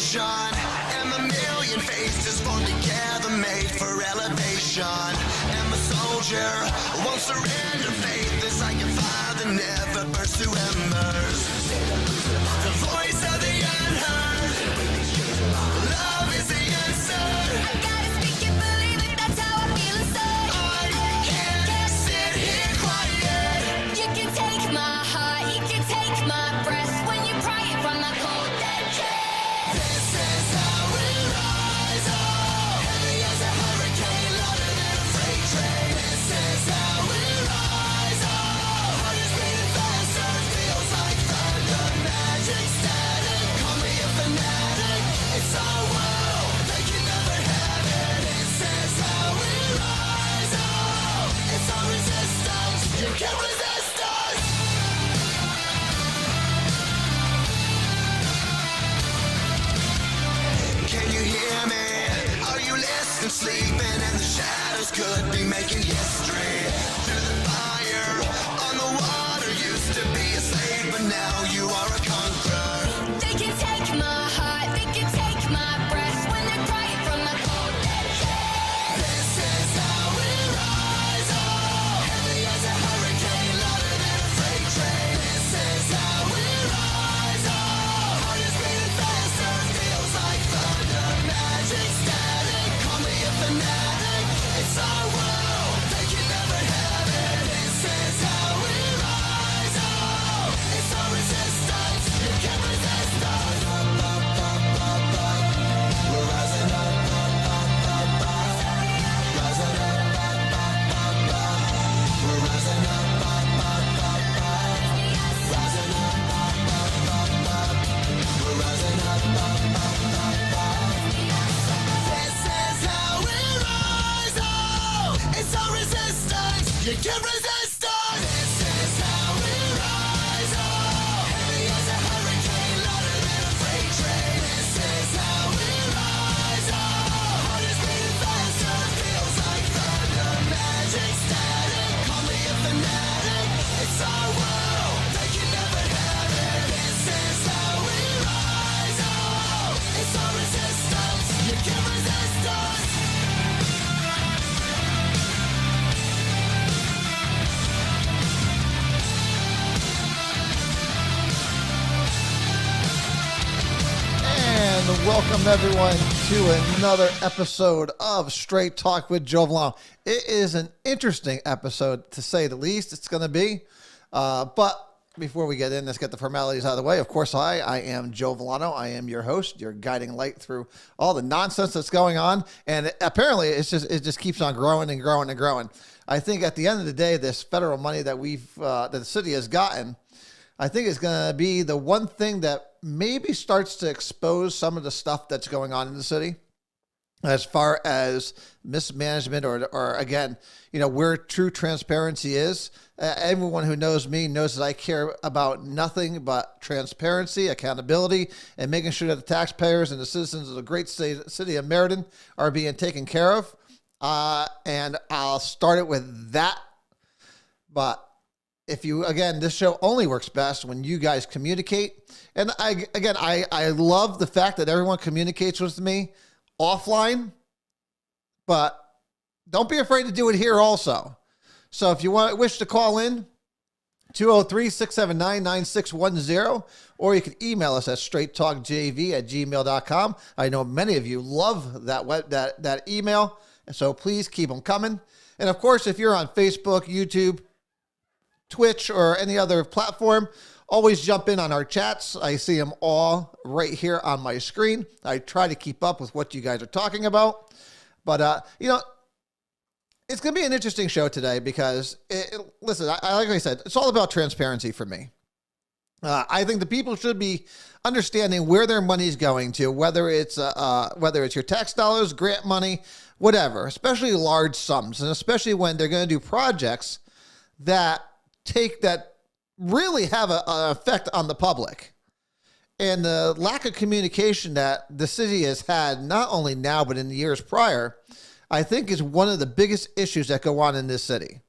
nation, and a million faces formed together, made for elevation. And the soldier won't surrender faith is like a fire that never burns to embers. The voice of the unheard, love is the answer. I gotta speak it, believe it, that's how I feel inside. I can't sit here quiet. You can take my heart, you can take my breath when you pry it from my cold dead chest. This is how we rise up, heavy as a hurricane, louder than a freight train. This is how we rise up, heart is beating faster, feels like thunder, magic static. Call me a fanatic, it's our world, they can never have it. This is how we rise up, it's our resistance, you can't resist us. Can you hear me? Are you listening? Sleeping and the shadows could be making history. Through the fire, on the water, used to be a slave, but now you are a conqueror. They can take my heart, they can take my breath when they pry it from my cold dead chest. This is how we rise up, heavy as a hurricane, louder than a freight train. This is how we rise up, heart is beating faster, feels like thunder, magic static. Call me a fanatic, it's our world, they can never have it. This is how we rise up, it's our resistance, you can't resist us. We're rising up, rising up, we're rising up, rising up, we're rising up. This is how we rise up, it's our resistance, you can't resist us. This is how we rise up, heavy as a hurricane, louder than a freight train. This is how we rise up, heart is beating faster, feels like thunder, magic static. Call me a fanatic, it's our world, they can never have it. This is how we rise up, it's our resistance, you can't resist us. And welcome everyone to another episode of Straight Talk with Joe Vollano. It is an interesting episode, to say the least. It's going to be. But before we get in, let's get the formalities out of the way. Of course, I am Joe Vollano. I am your host, your guiding light through all the nonsense that's going on. And apparently, it just keeps on growing and growing and growing. I think at the end of the day, this federal money that that the city has gotten, I think is going to be the one thing that maybe starts to expose some of the stuff that's going on in the city as far as mismanagement or again, where true transparency is. Everyone who knows me knows that I care about nothing but transparency, accountability, and making sure that the taxpayers and the citizens of the great city of Meriden are being taken care of. And I'll start it with that. But this show only works best when you guys communicate. And I love the fact that everyone communicates with me offline, but don't be afraid to do it here also. So if you wish to call in, 203-679-9610, or you can email us at straighttalkjv@gmail.com. I know many of you love that email, so please keep them coming. And of course, if you're on Facebook, YouTube, Twitch, or any other platform, always jump in on our chats. I see them all right here on my screen. I try to keep up with what you guys are talking about. But, it's going to be an interesting show today because, listen, like I said, it's all about transparency for me. I think the people should be understanding where their money is going to, whether it's your tax dollars, grant money, whatever, especially large sums, and especially when they're going to do projects that really have an effect on the public. And the lack of communication that the city has had, not only now, but in the years prior, I think is one of the biggest issues that go on in this city.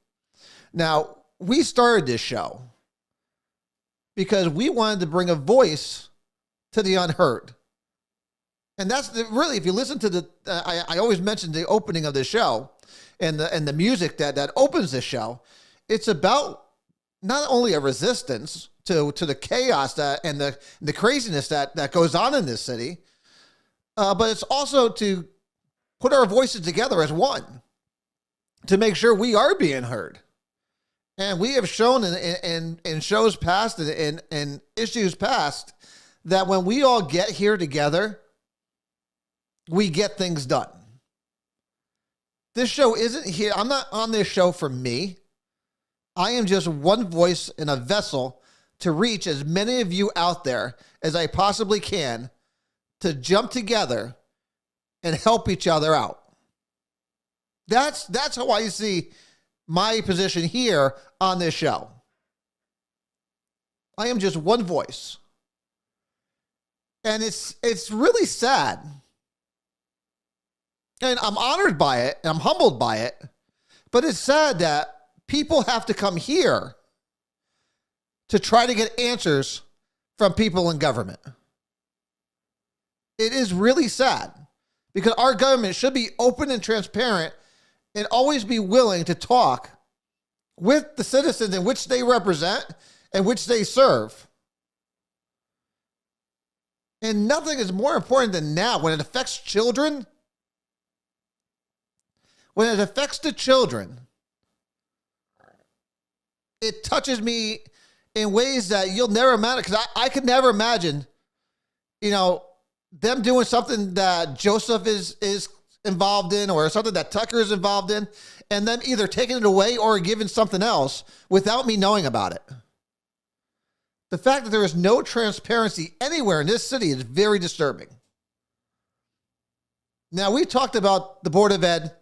Now, we started this show because we wanted to bring a voice to the unheard. And that's really, if you listen to I always mention the opening of the show and the music that opens the show. It's about not only a resistance to the chaos and the craziness that goes on in this city, but it's also to put our voices together as one to make sure we are being heard. And we have shown in shows past and in issues past that when we all get here together, we get things done. This show isn't here. I'm not on this show for me. I am just one voice in a vessel to reach as many of you out there as I possibly can to jump together and help each other out. That's how I see my position here on this show. I am just one voice. And it's really sad. And I'm honored by it, and I'm humbled by it. But it's sad that people have to come here to try to get answers from people in government. It is really sad because our government should be open and transparent and always be willing to talk with the citizens in which they represent and which they serve. And nothing is more important than now when it affects children. When it affects the children, it touches me in ways that you'll never imagine. Because I could never imagine, them doing something that Joseph is involved in or something that Tucker is involved in, and them either taking it away or giving something else without me knowing about it. The fact that there is no transparency anywhere in this city is very disturbing. Now, we talked about the Board of Ed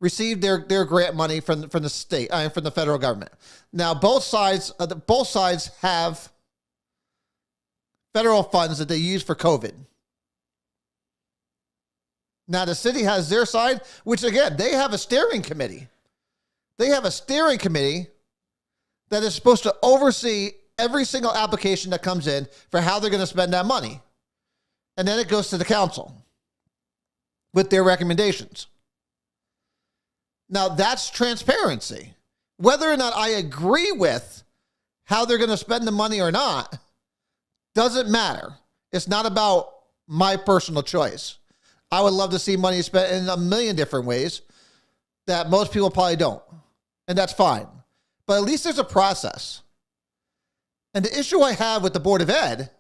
received their grant money from the state, from the federal government. Now, both sides have federal funds that they use for COVID. Now, the city has their side, which again, they have a steering committee. They have a steering committee that is supposed to oversee every single application that comes in for how they're going to spend that money. And then it goes to the council with their recommendations. Now, that's transparency. Whether or not I agree with how they're going to spend the money or not doesn't matter. It's not about my personal choice. I would love to see money spent in a million different ways that most people probably don't. And that's fine. But at least there's a process. And the issue I have with the Board of Ed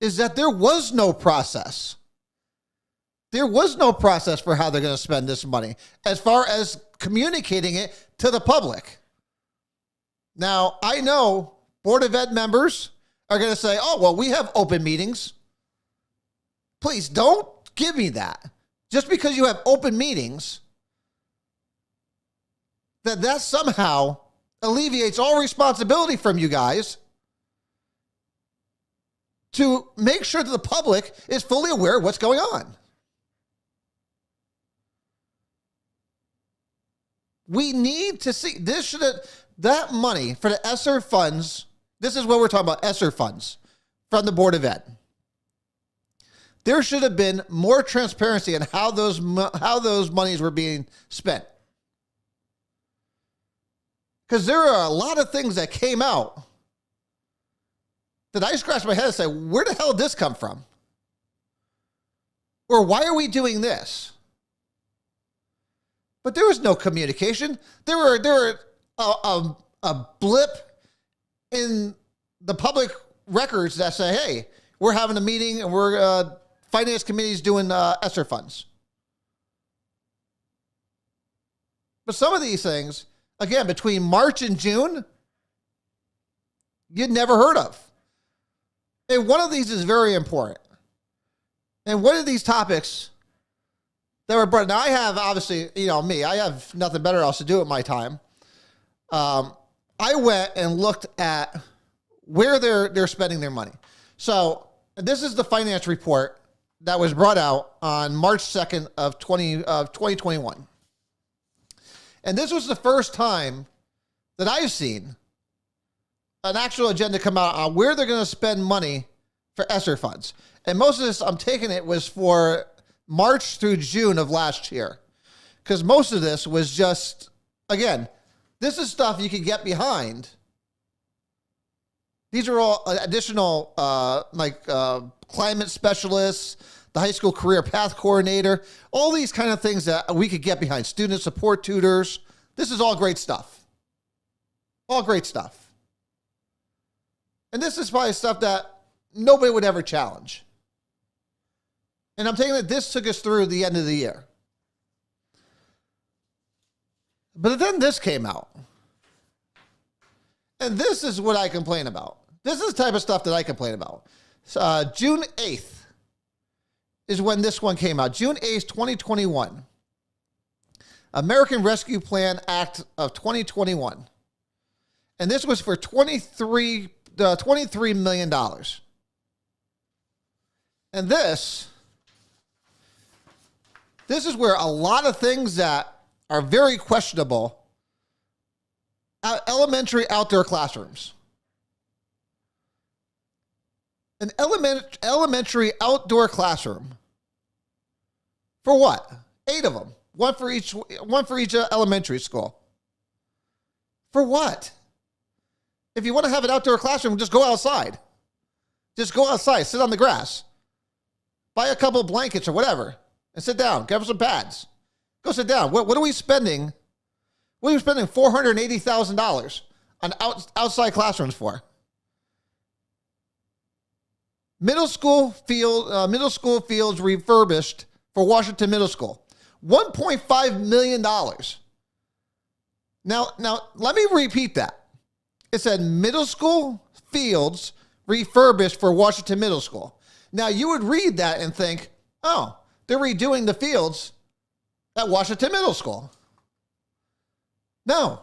is that there was no process. There was no process for how they're going to spend this money as far as communicating it to the public. Now, I know Board of Ed members are going to say, oh, well, we have open meetings. Please don't give me that. Just because you have open meetings, that somehow alleviates all responsibility from you guys to make sure that the public is fully aware of what's going on. We need to see that money for the ESSER funds. This is what we're talking about, ESSER funds from the Board of Ed. There should have been more transparency in how those monies were being spent. Because there are a lot of things that came out that I scratched my head and said, where the hell did this come from? Or why are we doing this? But there was no communication. There were a blip in the public records that say, hey, we're having a meeting and we're finance committee's doing ESSER funds. But some of these things, again, between March and June, you'd never heard of. And one of these is very important. And one of these topics that were brought. Now, I have, obviously, me, I have nothing better else to do with my time. I went and looked at where they're spending their money. So this is the finance report that was brought out on March 2nd of 2021. And this was the first time that I've seen an actual agenda come out on where they're going to spend money for ESSER funds. And most of this, I'm taking it, was for March through June of last year. Because most of this was just, again, this is stuff you could get behind. These are all additional, climate specialists, the high school career path coordinator, all these kind of things that we could get behind. Student support tutors. This is all great stuff. All great stuff. And this is probably stuff that nobody would ever challenge. And I'm taking it, this took us through the end of the year. But then this came out. And this is what I complain about. This is the type of stuff that I complain about. June 8th is when this one came out. June 8th, 2021. American Rescue Plan Act of 2021. And this was for $23 million. And this is where a lot of things that are very questionable, elementary outdoor classrooms. An elementary outdoor classroom. For what? 8 of them. One for each elementary school. For what? If you want to have an outdoor classroom, just go outside. Just go outside, sit on the grass. Buy a couple of blankets or whatever, and sit down. Get some pads. Go sit down. What are we spending? What are we spending $480,000 on outside classrooms for? Middle school fields refurbished for Washington Middle School. $1.5 million. Now, let me repeat that. It said middle school fields refurbished for Washington Middle School. Now, you would read that and think, oh, they're redoing the fields at Washington Middle School. No,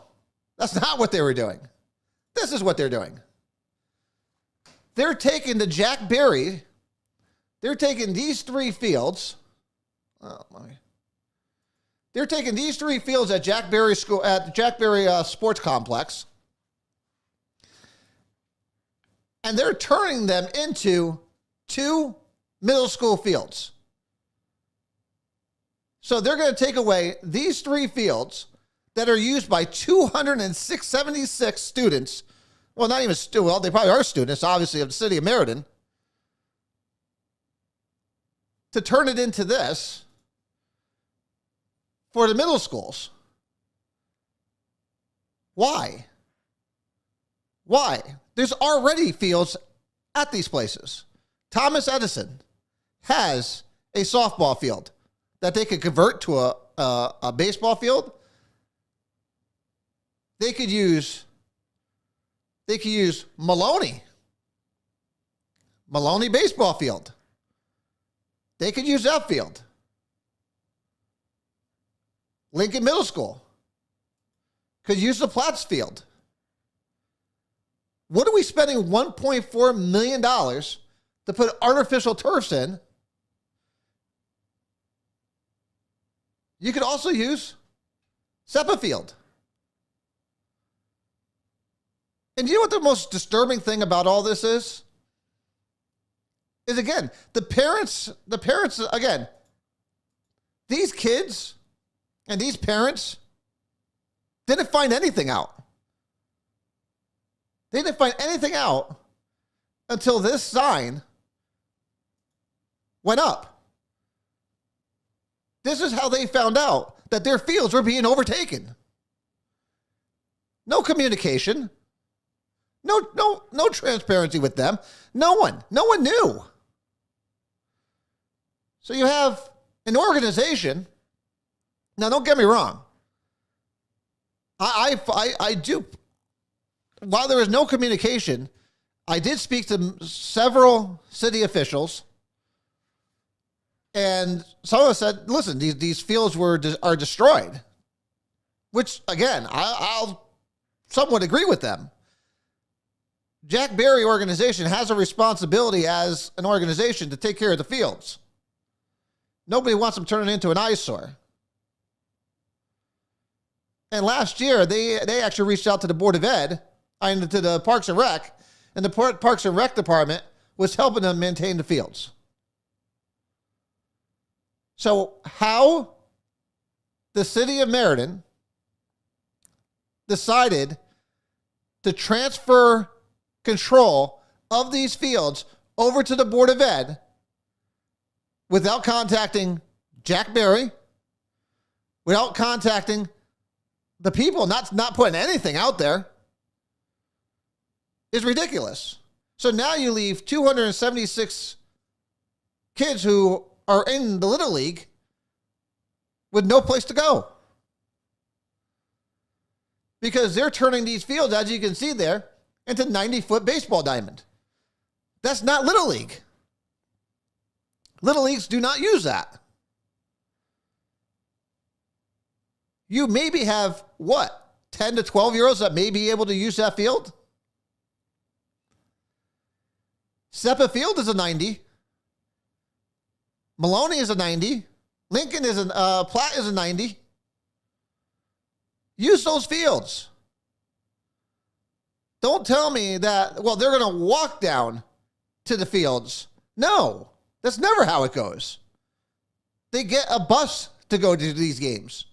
that's not what they were doing. This is what they're doing. They're taking the Jack Berry, they're taking these 3 fields. They're taking these 3 fields at Jack Berry School, at the Jack Berry Sports Complex, and they're turning them into 2 middle school fields. So they're going to take away these 3 fields that are used by 276 students. Well, not even students. Well, they probably are students, obviously, of the city of Meriden, to turn it into this for the middle schools. Why? Why? There's already fields at these places. Thomas Edison has a softball field that they could convert to a baseball field. They could use Maloney baseball field. They could use that field. Lincoln Middle School could use the Platts field. What are we spending $1.4 million to put artificial turfs in? You could also use Seppa Field. And you know what the most disturbing thing about all this is? Is again, the parents, again, these kids and these parents didn't find anything out. They didn't find anything out until this sign went up. This is how they found out that their fields were being overtaken. No communication. No transparency with them. No one knew. So you have an organization. Now, don't get me wrong. I do. While there was no communication, I did speak to several city officials, and some of us said, "Listen, these fields are destroyed," which again, I'll somewhat agree with them. Jack Berry organization has a responsibility as an organization to take care of the fields. Nobody wants them turning into an eyesore. And last year, they actually reached out to the Board of Ed and to the Parks and Rec, and the Parks and Rec department was helping them maintain the fields. So how the city of Meriden decided to transfer control of these fields over to the Board of Ed without contacting Jack Barry, without contacting the people, not putting anything out there, is ridiculous. So now you leave 276 kids who are in the Little League with no place to go. Because they're turning these fields, as you can see there, into 90-foot baseball diamond. That's not Little League. Little Leagues do not use that. You maybe have, 10 to 12-year-olds that may be able to use that field? Seppa Field is a 90. Maloney is a 90. Lincoln is Platt is a 90. Use those fields. Don't tell me that, they're going to walk down to the fields. No, that's never how it goes. They get a bus to go to these games.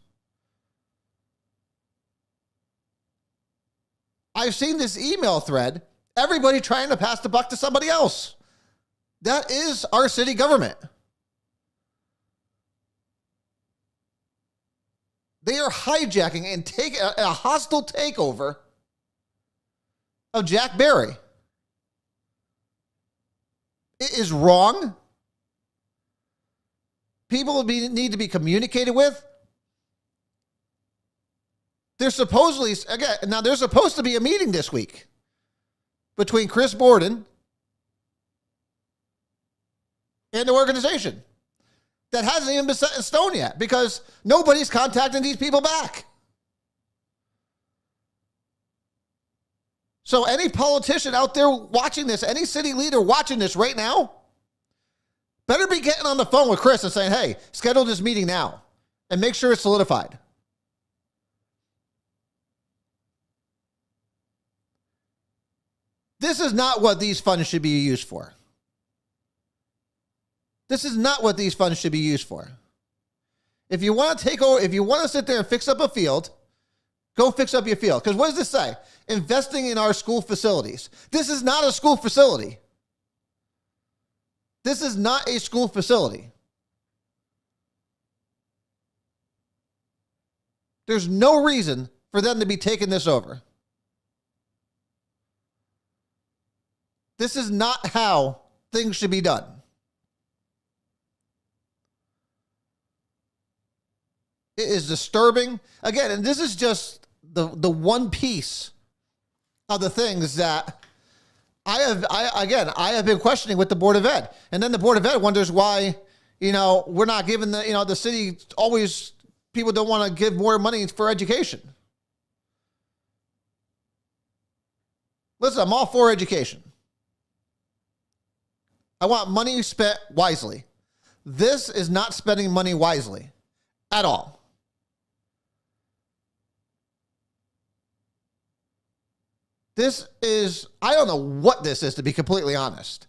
I've seen this email thread, everybody trying to pass the buck to somebody else. That is our city government. They are hijacking and taking a hostile takeover of Jack Barry. It is wrong. People need to be communicated with. There's supposed to be a meeting this week between Chris Borden and the organization that hasn't even been set in stone yet because nobody's contacting these people back. So any politician out there watching this, any city leader watching this right now, better be getting on the phone with Chris and saying, hey, schedule this meeting now and make sure it's solidified. This is not what these funds should be used for. This is not what these funds should be used for. If you want to take over, if you want to sit there and fix up a field, go fix up your field. Because what does this say? Investing in our school facilities. This is not a school facility. This is not a school facility. There's no reason for them to be taking this over. This is not how things should be done. It is disturbing. Again, and this is just the one piece of the things that I have been questioning with the Board of Ed. And then the Board of Ed wonders why, we're not giving the city always, people don't want to give more money for education. Listen, I'm all for education. I want money spent wisely. This is not spending money wisely at all. This is, I don't know what this is, to be completely honest.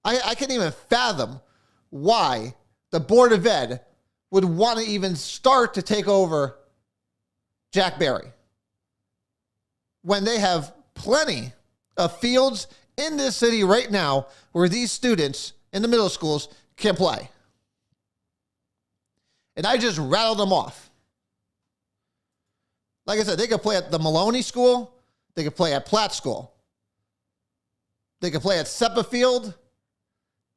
I can't even fathom why the Board of Ed would want to even start to take over Jack Barry when they have plenty of fields in this city right now where these students in the middle schools can play. And I just rattled them off. Like I said, they could play at the Maloney School. They could play at Platt School. They could play at Seppa Field.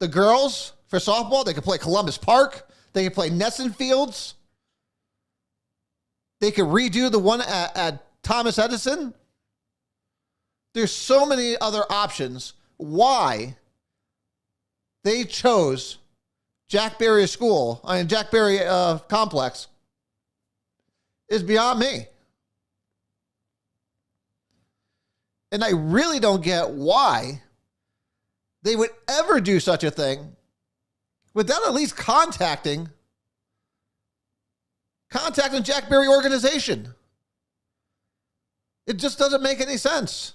The girls, for softball, they could play Columbus Park. They could play Nesson Fields. They could redo the one at Thomas Edison. There's so many other options. Why they chose Jack Barry School, Jack Barry Complex, is beyond me. And I really don't get why they would ever do such a thing without at least contacting Jack Barry organization. It just doesn't make any sense.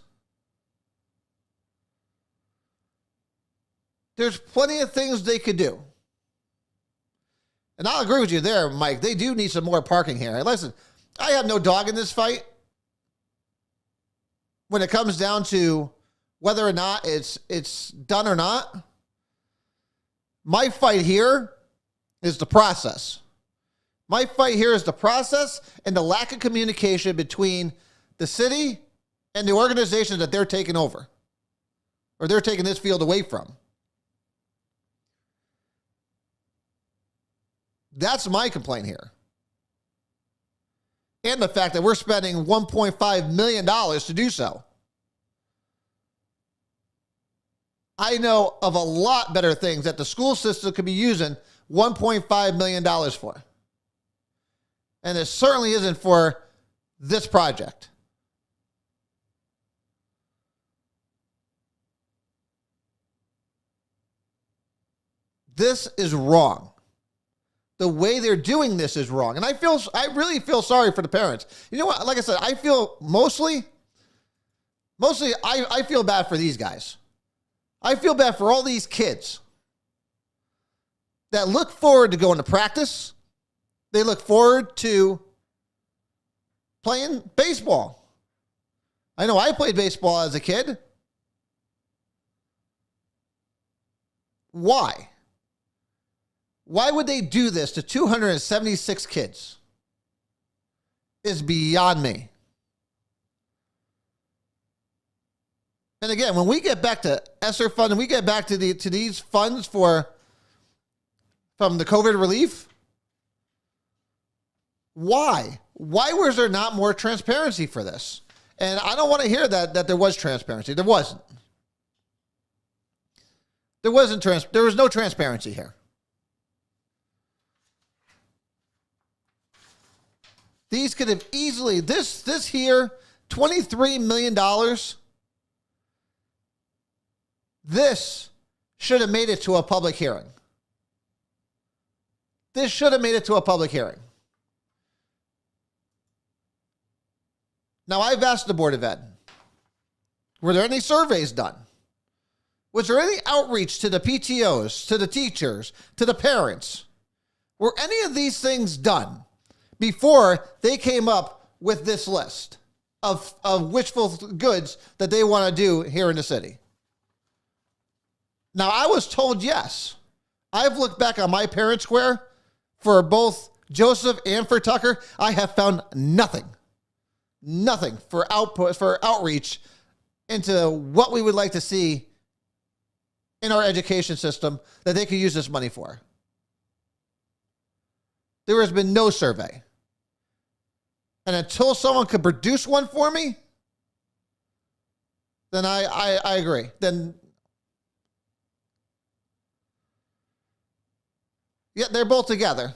There's plenty of things they could do. And I'll agree with you there, Mike. They do need some more parking here. And listen, I have no dog in this fight. When it comes down to whether or not it's done or not, my fight here is the process. My fight here is the process and the lack of communication between the city and the organization that they're taking over, or they're taking this field away from. That's my complaint here. And the fact that we're spending $1.5 million to do so. I know of a lot better things that the school system could be using $1.5 million for. And it certainly isn't for this project. This is wrong. The way they're doing this is wrong. And I really feel sorry for the parents. You know what? Like I said, I feel mostly I feel bad for these guys. I feel bad for all these kids that look forward to going to practice. They look forward to playing baseball. I know I played baseball as a kid. Why? Why would they do this to 276 kids? Is beyond me. And again, when we get back to ESSER fund and we get back to these funds from the COVID relief, why? Why was there not more transparency for this? And I don't want to hear that there was transparency. There wasn't. There was no transparency here. These could have easily, this here, $23 million, this should have made it to a public hearing. This should have made it to a public hearing. Now, I've asked the Board of Ed, were there any surveys done? Was there any outreach to the PTOs, to the teachers, to the parents? Were any of these things done before they came up with this list of wishful goods that they want to do here in the city? Now, I was told yes. I've looked back on my parent square for both Joseph and for Tucker. I have found nothing for outreach into what we would like to see in our education system that they could use this money for. There has been no survey. And until someone could produce one for me, then I agree. Then, yeah, they're both together.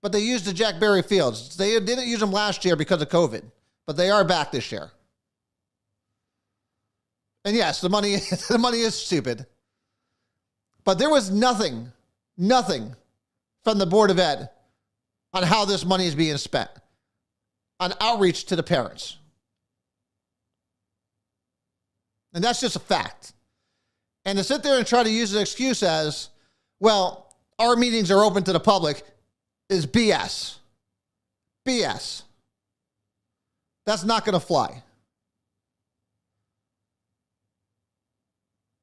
But they used the Jack Berry Fields. They didn't use them last year because of COVID, but they are back this year. And yes, the money is stupid. But there was nothing from the Board of Ed on how this money is being spent, on outreach to the parents. And that's just a fact. And to sit there and try to use an excuse as, well, our meetings are open to the public is BS. BS. That's not going to fly.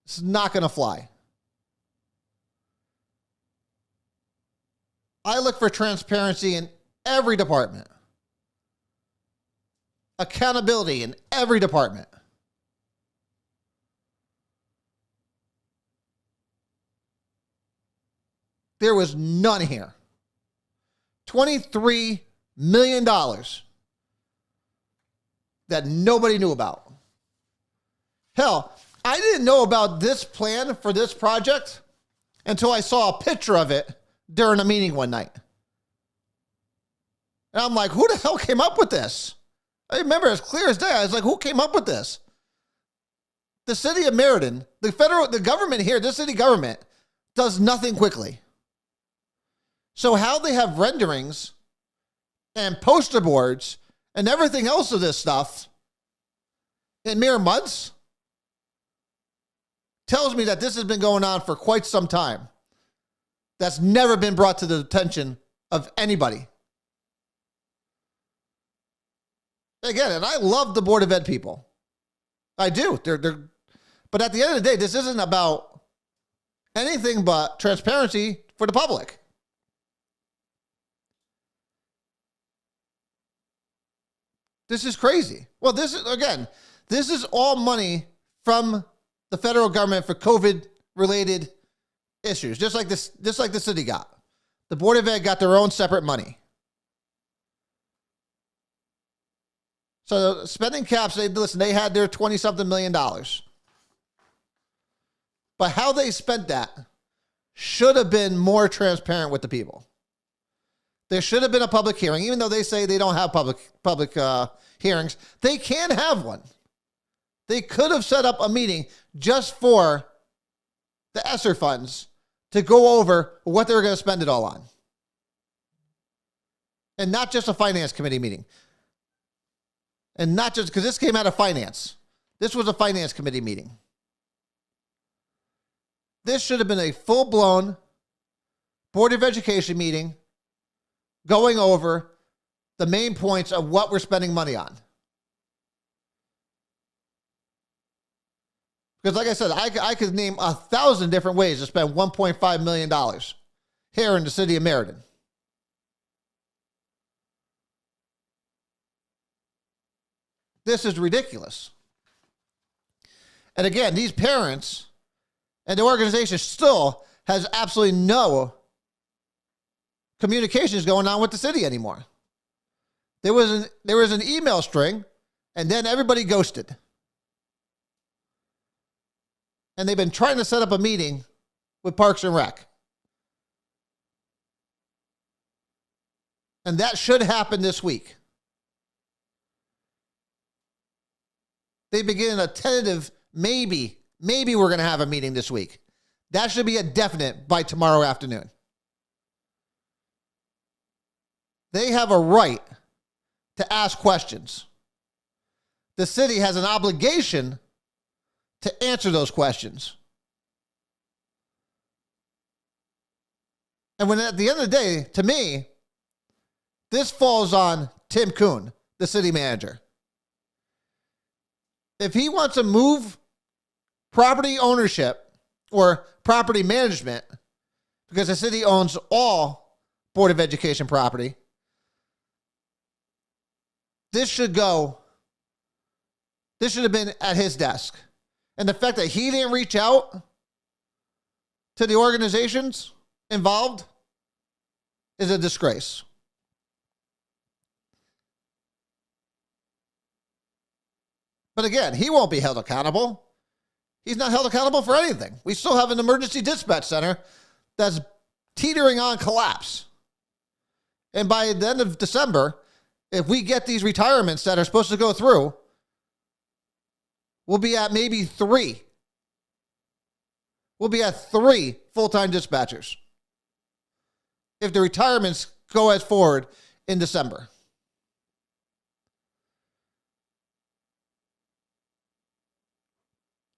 It's not going to fly. I look for transparency in every department. Accountability in every department. There was none here. $23 million that nobody knew about. Hell, I didn't know about this plan for this project until I saw a picture of it during a meeting one night. And I'm like, who the hell came up with this? I remember as clear as day. I was like, who came up with this? The city of Meriden, the government here, the city government does nothing quickly. So how they have renderings and poster boards and everything else of this stuff in mere months tells me that this has been going on for quite some time. That's never been brought to the attention of anybody. Again, and I love the Board of Ed people. I do. But at the end of the day, this isn't about anything but transparency for the public. This is crazy. Well, this is all money from the federal government for COVID-related issues, just like the city got. The Board of Ed got their own separate money. So the spending caps, they had their $20-something million. But how they spent that should have been more transparent with the people. There should have been a public hearing, even though they say they don't have public hearings. They can have one. They could have set up a meeting just for the ESSER funds to go over what they were going to spend it all on. And not just a finance committee meeting. And not just, because this came out of finance. This was a finance committee meeting. This should have been a full-blown Board of Education meeting going over the main points of what we're spending money on. Because like I said, I could name 1,000 different ways to spend $1.5 million here in the city of Meriden. This is ridiculous. And again, these parents and the organization still has absolutely no communications going on with the city anymore. There was an email string, and then everybody ghosted. And they've been trying to set up a meeting with Parks and Rec. And that should happen this week. They begin a tentative, maybe we're going to have a meeting this week. That should be a definite by tomorrow afternoon. They have a right to ask questions. The city has an obligation to answer those questions. And when at the end of the day, to me, this falls on Tim Kuhn, the city manager. If he wants to move property ownership or property management, because the city owns all Board of Education property, this should have been at his desk. And the fact that he didn't reach out to the organizations involved is a disgrace. But again, he won't be held accountable. He's not held accountable for anything. We still have an emergency dispatch center that's teetering on collapse. And by the end of December, if we get these retirements that are supposed to go through, we'll be at maybe 3. We'll be at 3 full-time dispatchers if the retirements go as forward in December.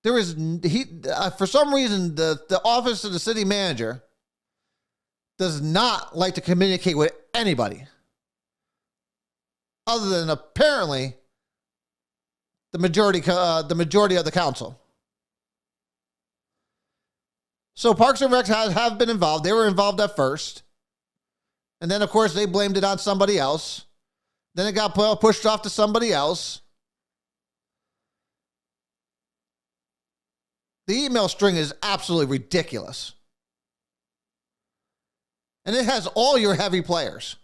For some reason, the office of the city manager does not like to communicate with anybody other than apparently the majority of the council. So Parks and Rec have been involved. They were involved at first. And then, of course, they blamed it on somebody else. Then it got pushed off to somebody else. The email string is absolutely ridiculous. And it has all your heavy players.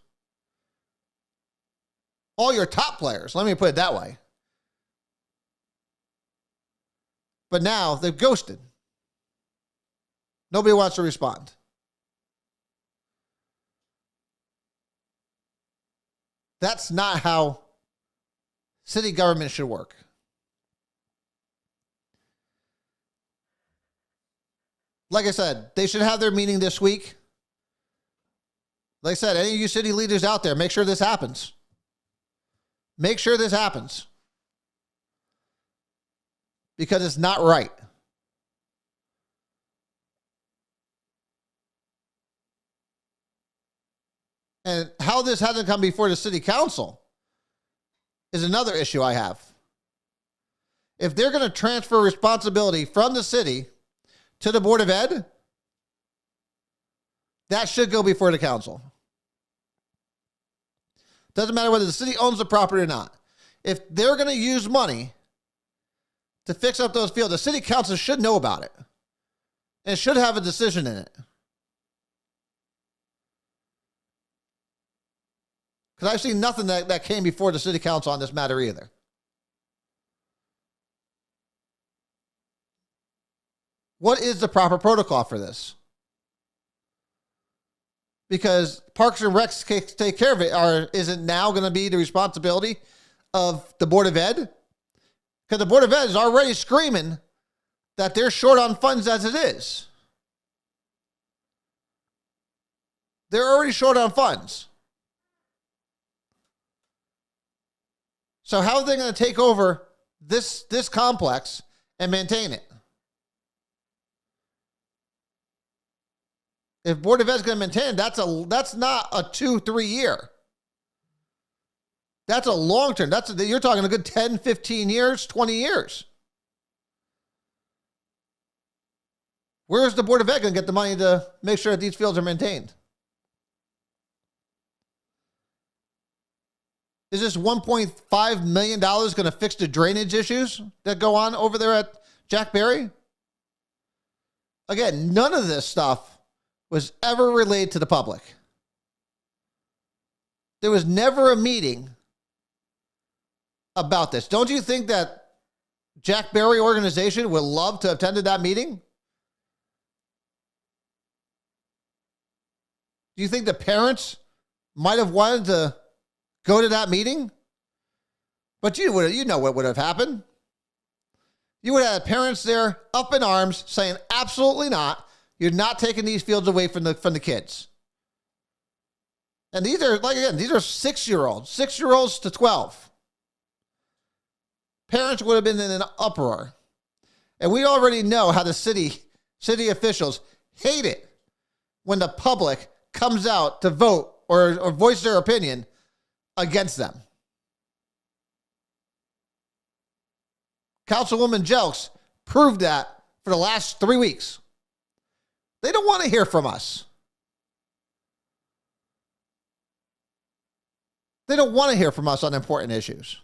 All your top players. Let me put it that way. But now they've ghosted. Nobody wants to respond. That's not how city government should work. Like I said, they should have their meeting this week. Like I said, any of you city leaders out there, make sure this happens. Make sure this happens. Because it's not right. And how this hasn't come before the city council is another issue I have. If they're going to transfer responsibility from the city to the Board of Ed, that should go before the council. Doesn't matter whether the city owns the property or not. If they're going to use money to fix up those fields, the city council should know about it and should have a decision in it. Because I've seen nothing that came before the city council on this matter either. What is the proper protocol for this? Because Parks and Recs take care of it. Is it now going to be the responsibility of the Board of Ed? Because the Board of Ed is already screaming that they're short on funds as it is. They're already short on funds. So how are they going to take over this complex and maintain it? If Board of Ed is going to maintain it, that's not a 2-3 year. That's a long term. You're talking a good 10, 15 years, 20 years. Where's the Board of Ed going to get the money to make sure that these fields are maintained? Is this $1.5 million going to fix the drainage issues that go on over there at Jack Berry? Again, none of this stuff was ever relayed to the public. There was never a meeting about this. Don't you think that Jack Berry organization would love to have attended that meeting? Do you think the parents might have wanted to go to that meeting? But you know what would have happened. You would have had parents there up in arms saying, absolutely not. You're not taking these fields away from the kids. And these are, like, again, these are 6-year-olds to 12. Parents would have been in an uproar. And we already know how the city officials hate it when the public comes out to vote or voice their opinion against them. Councilwoman Jelks proved that for the last 3 weeks. They don't want to hear from us. They don't want to hear from us on important issues.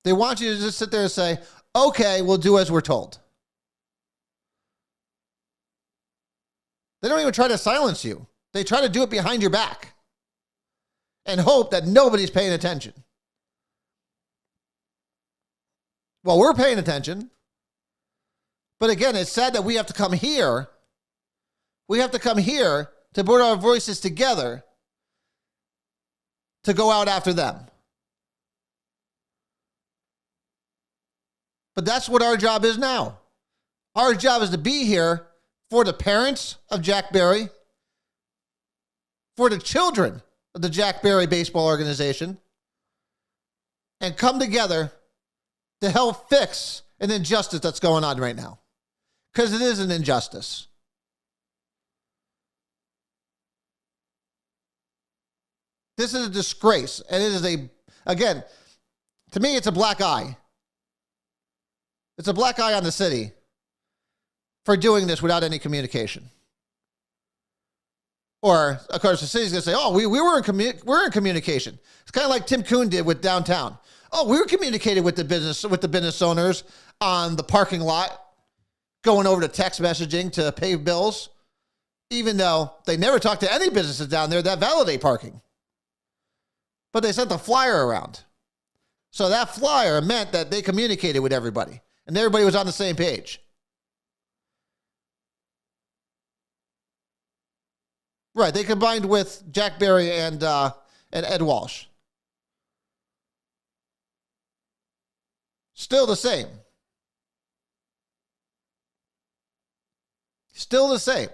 They want you to just sit there and say, okay, we'll do as we're told. They don't even try to silence you. They try to do it behind your back and hope that nobody's paying attention. Well, we're paying attention. But again, it's sad that we have to come here. We have to come here to put our voices together to go out after them. But that's what our job is now. Our job is to be here for the parents of Jack Berry, for the children of the Jack Berry Baseball Organization, and come together to help fix an injustice that's going on right now. Because it is an injustice. This is a disgrace. And it is again, to me, it's a black eye. It's a black eye on the city for doing this without any communication. Or, of course, the city's going to say, oh, we're in communication. It's kind of like Tim Kuhn did with downtown. Oh, we were communicating with the business owners on the parking lot, going over to text messaging to pay bills, even though they never talked to any businesses down there that validate parking. But they sent the flyer around. So that flyer meant that they communicated with everybody, and everybody was on the same page. Right, they combined with Jack Berry and Ed Walsh. Still the same. Still the same.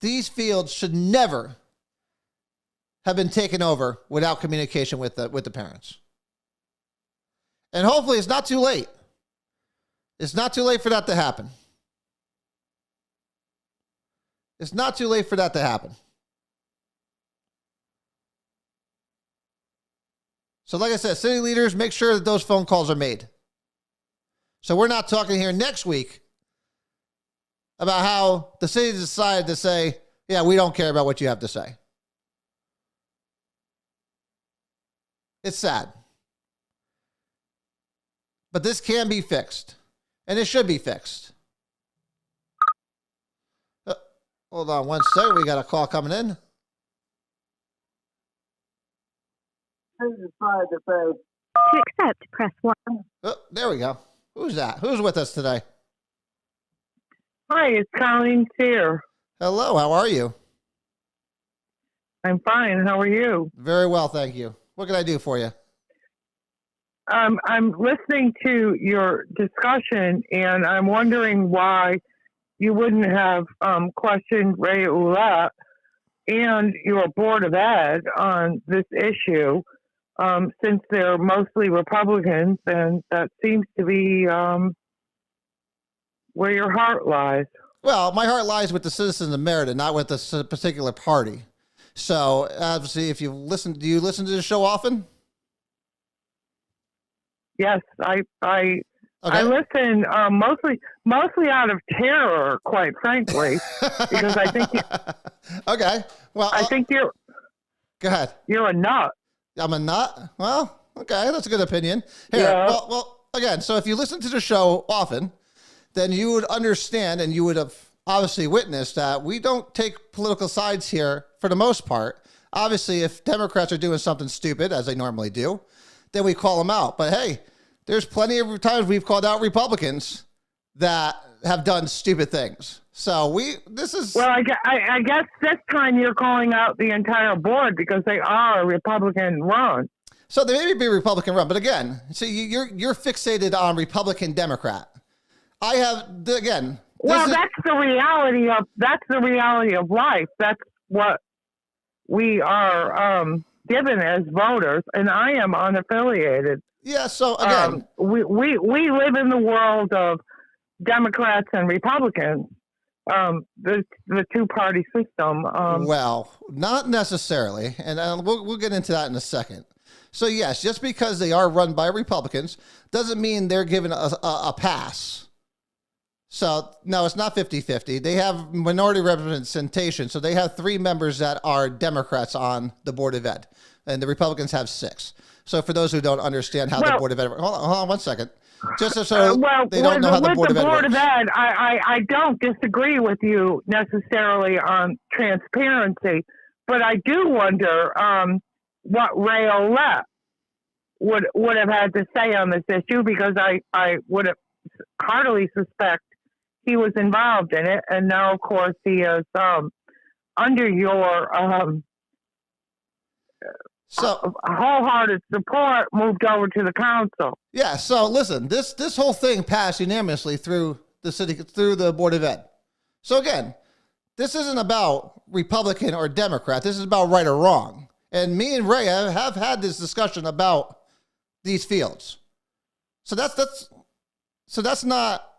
These fields should never have been taken over without communication with the parents. And hopefully it's not too late. It's not too late for that to happen. It's not too late for that to happen. So like I said, city leaders, make sure that those phone calls are made. So we're not talking here next week about how the city decided to say, yeah, we don't care about what you have to say. It's sad. But this can be fixed. And it should be fixed. Hold on one second. We got a call coming in. To accept, press 1. Oh, there we go. Who's that? Who's with us today? Hi, it's Colleen Sear. Hello, how are you? I'm fine. How are you? Very well, thank you. What can I do for you? I'm listening to your discussion, and I'm wondering why you wouldn't have questioned Ray Ouellette and your Board of Ed on this issue, since they're mostly Republicans, and that seems to be where your heart lies. Well, my heart lies with the citizens of Meriden, not with this particular party. So, obviously, if you listen, do you listen to the show often? Yes, I listen mostly out of terror, quite frankly, because I think okay. Well, I think go ahead. You're a nut. I'm a nut. Well, okay, that's a good opinion. Here, Yeah. well, again, so if you listen to the show often, then you would understand, and you would have obviously witnessed that we don't take political sides here for the most part. Obviously, if Democrats are doing something stupid, as they normally do, then we call them out. But hey, there's plenty of times we've called out Republicans that have done stupid things. So Well, I guess this time you're calling out the entire board because they are Republican run. So they may be Republican run, but again, see, you're fixated on Republican Democrat. I have again. Well, that's the reality of life. That's what we are given as voters, and I am unaffiliated. Yeah. So again, we live in the world of Democrats and Republicans. The two-party system. Well, not necessarily, and we'll get into that in a second. So yes, just because they are run by Republicans doesn't mean they're given a pass. So no, it's not 50-50. They have minority representation. So they have 3 members that are Democrats on the Board of Ed, and the Republicans have 6. So for those who don't understand how the Board of Ed, hold on 1 second. Just so they don't know how the Board of Ed works. I don't disagree with you necessarily on transparency, but I do wonder what Ray Ouellette would have had to say on this issue, because I would have heartily suspect he was involved in it, and now of course he is under your wholehearted support, moved over to the council. Yeah. So listen, this whole thing passed unanimously through the Board of Ed. So again, this isn't about Republican or Democrat. This is about right or wrong. And me and Ray have had this discussion about these fields. So that's not.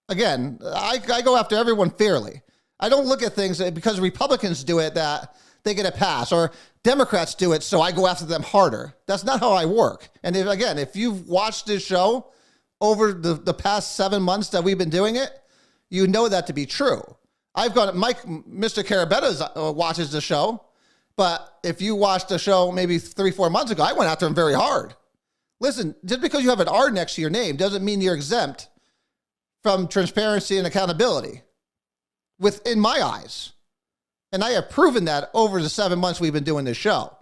Again, I go after everyone fairly. I don't look at things because Republicans do it that they get a pass, or Democrats do it, so I go after them harder. That's not how I work. And if you've watched this show over the past 7 months that we've been doing it, you know that to be true. I've got Mr. Carabetta watches the show, but if you watched the show maybe 3-4 months ago, I went after him very hard. Listen, just because you have an R next to your name doesn't mean you're exempt from transparency and accountability within my eyes. And I have proven that over the 7 months we've been doing this show.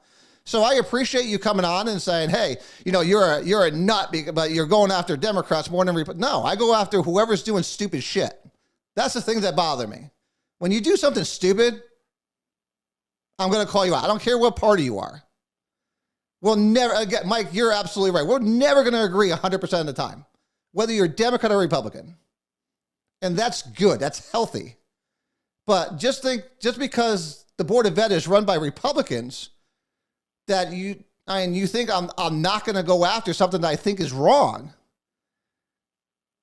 So I appreciate you coming on and saying, hey, you're a nut, but you're going after Democrats more than Republicans. No, I go after whoever's doing stupid shit. That's the things that bother me. When you do something stupid, I'm going to call you out. I don't care what party you are. We'll never, again, Mike, you're absolutely right. We're never going to agree 100% of the time, whether you're Democrat or Republican. And that's good. That's healthy. But just because the Board of Ed is run by Republicans, that you think I'm not going to go after something that I think is wrong,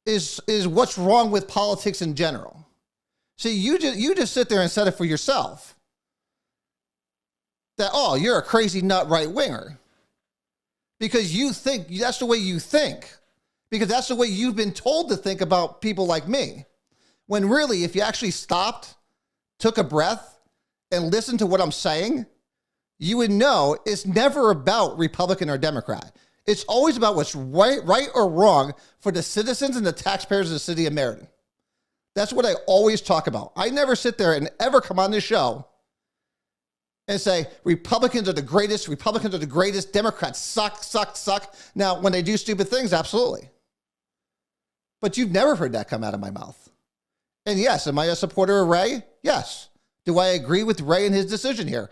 is what's wrong with politics in general. See, you just sit there and set it for yourself. That, oh, you're a crazy nut right winger. Because you think that's the way you think. Because that's the way you've been told to think about people like me. When really, if you actually stopped, took a breath, and listened to what I'm saying, you would know it's never about Republican or Democrat. It's always about what's right or wrong for the citizens and the taxpayers of the city of Meriden. That's what I always talk about. I never sit there and ever come on this show and say, Republicans are the greatest, Democrats suck. Now, when they do stupid things, absolutely. But you've never heard that come out of my mouth. And yes, am I a supporter of Ray? Yes. Do I agree with Ray and his decision here?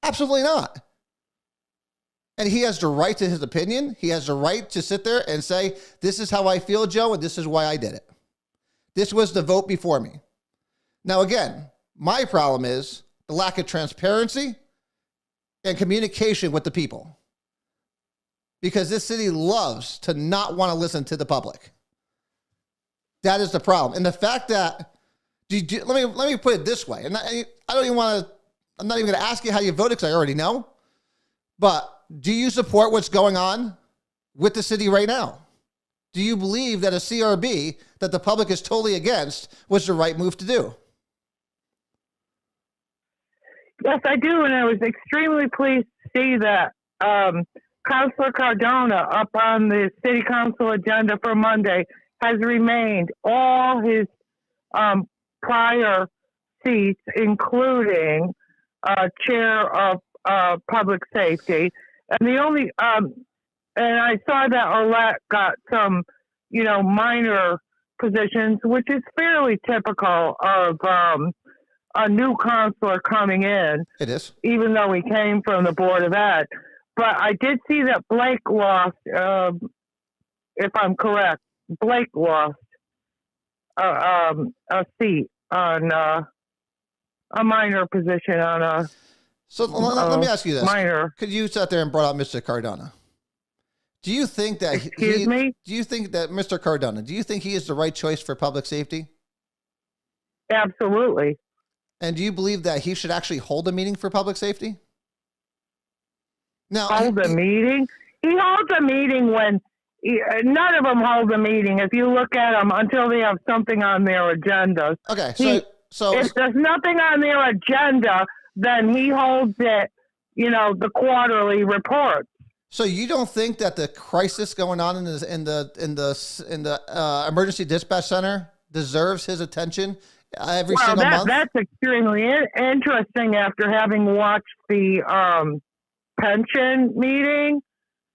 Absolutely not. And he has the right to his opinion. He has the right to sit there and say, this is how I feel, Joe, and this is why I did it. This was the vote before me. Now, again, my problem is the lack of transparency and communication with the people. Because this city loves to not want to listen to the public. That is the problem. And the fact that, let me put it this way. And I'm not even going to ask you how you voted because I already know. But do you support what's going on with the city right now? Do you believe that a CRB that the public is totally against was the right move to do? Yes, I do, and I was extremely pleased to see that Councilor Cardona up on the city council agenda for Monday has remained all his prior seats, including chair of public safety. And the only and I saw that Olet got some, minor positions, which is fairly typical of a new counselor coming in. It is. Even though he came from the Board of Ed. But I did see that Blake lost, if I'm correct, Blake lost a seat on a minor position on a. So let me ask you this. Minor. Could you sat there and brought out Mr. Cardona? Do you think that Excuse me? Do you think that Mr. Cardona, do you think he is the right choice for public safety? Absolutely. And do you believe that he should actually hold a meeting for public safety? Now, hold a meeting? He holds a meeting when none of them hold a meeting. If you look at them until they have something on their agendas. Okay, so if there's nothing on their agenda, then he holds it. The quarterly report. So you don't think that the crisis going on in the emergency dispatch center deserves his attention every single month? That's extremely interesting. After having watched the pension meeting,